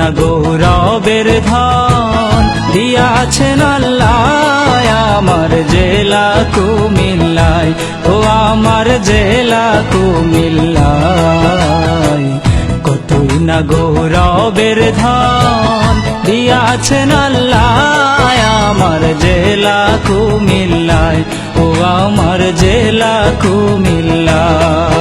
না গৌরবের ধন দিয়াছেন আল্লাহ আমার জেলা কুমিল্লায়, ও আমার জেলা কুমিল্লায়। কতই না গৌরবের ধন দিয়াছেন আল্লাহ আমার জেলা কুমিল্লায়, ও আমার জেলা কুমিল্লায়।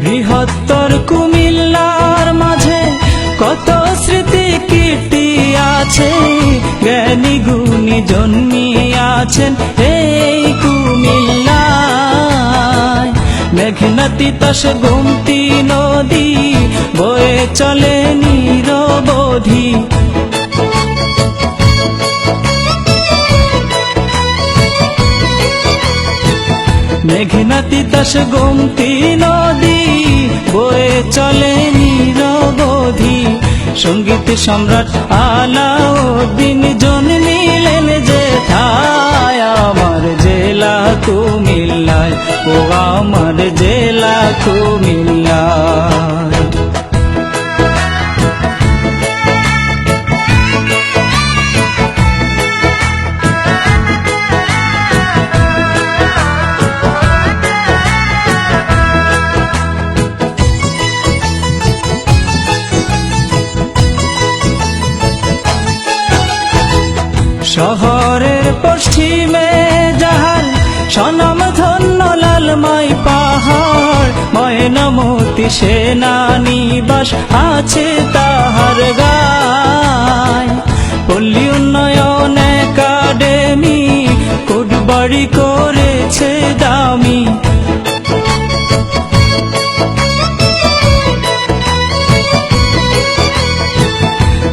বৃহত্তর কুমিল্লার মাঝে কত স্মৃতি কীর্তি আছে, জ্ঞানী গুণী জন্মিয়াছেন এই কুমিল্লায়। মেঘনা তিতাস গোমতী নদী বয়ে চলে নিরবধি, মেঘনা তিতাস গোমতী নদী বয়ে চলে নিরবধি। সঙ্গীত সম্রাট আলাউদ্দিন জন্মিলেন যেথায় আমার জেলা কুমিল্লায়, ও আমার জেলা কুমিল্লায়। শহরের পশ্চিমে যাহার সনম ধন্য লালমাই পাহাড়, ময়নামতি সেনানিবাস আছে তাহার গায়। পল্লী উন্নয়ন একাডেমি কোটবাড়ি করেছে দামি,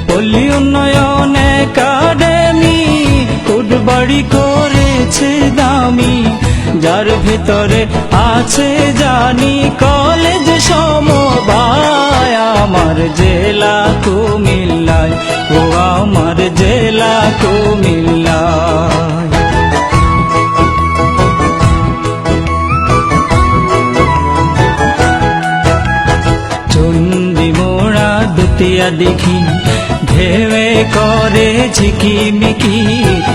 পল্লী উন্নয়ন একাডেমি কোটবাড়ি করেছে দামি। যার ভেতরে আছে জানি কলেজ সমবায় আমার জেলা কুমিল্লায়, ও আমার জেলা কুমিল্লায়। চন্ডী মোড়া দুতিয়া দেখি ঢেউয়ে করে ঝিকিমিকি,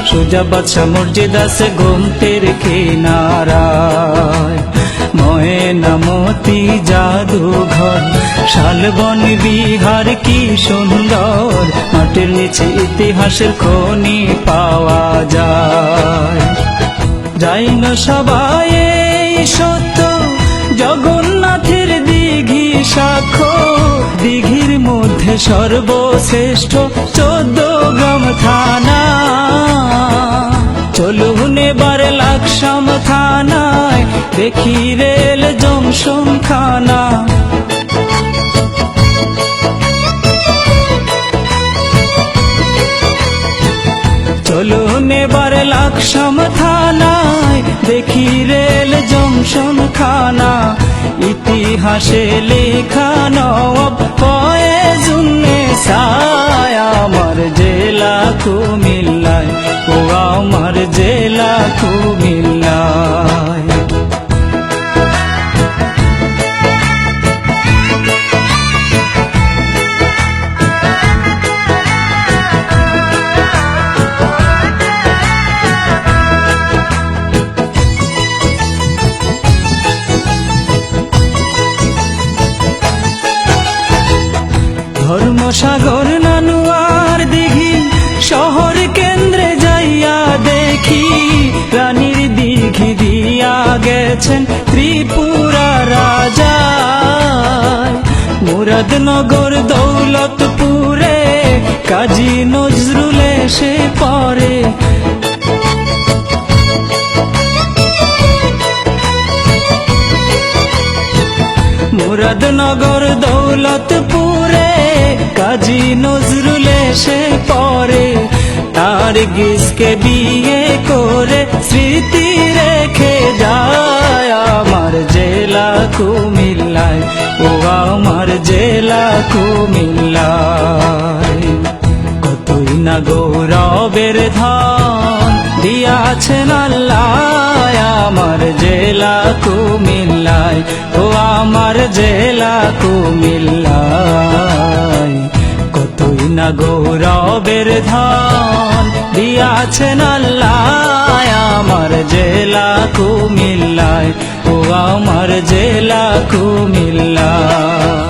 সোজা বাদশা মসজিদ আছে গোমতের কিনারায়। ময়নামতি জাদুঘর শালবন বিহার কি সুন্দর, মাটির নিচে ইতিহাসের খনি পাওয়া যায়। যাই না সবাই এই সত্য জগন্নাথের দিঘি সাক্ষ্য, দিঘির মধ্যে সর্বশ্রেষ্ঠ 14 গ্রাম থানা। চলুন এবার লাকসাম থানায় দেখি রেল জংশন খানা। চলুন এবার লাকসাম থানায় দেখি রেল জংশন খানা। ইতিহাসে লেখা নবাব ফয়েজুন্নেসা আমার জেলা কুমিল্লায়, ও আমার জেলা কুমিল্লায়। ধর্মসাগর নানুয়ার দিঘি শহর কেন্দ্রে যাইয়া দেখি, রানীর দিঘি দিয়া গেছেন ত্রিপুরা রাজা। মুরাদনগর দৌলতপুরে কাজী নজরুল এসে পড়ে, মুরাদনগর দৌলতপুরে কাজী নজরুল এসে পড়ে। নার্গিসকে বিয়ে করে স্মৃতি রেখে যায় আমার জেলা কুমিল্লায়, ও আমার জেলা কুমিল্লায়। কতই না গৌরবের ধন দিয়াছেন আল্লাহ আমার জেলা কুমিল্লায়, ও আমার জেলা কুমিল্লায়। কতই না গৌরবের ধন দিয়াছেন আল্লাহ আমার জেলা কুমিল্লায়, ও আমার জেলা কুমিল্লায়।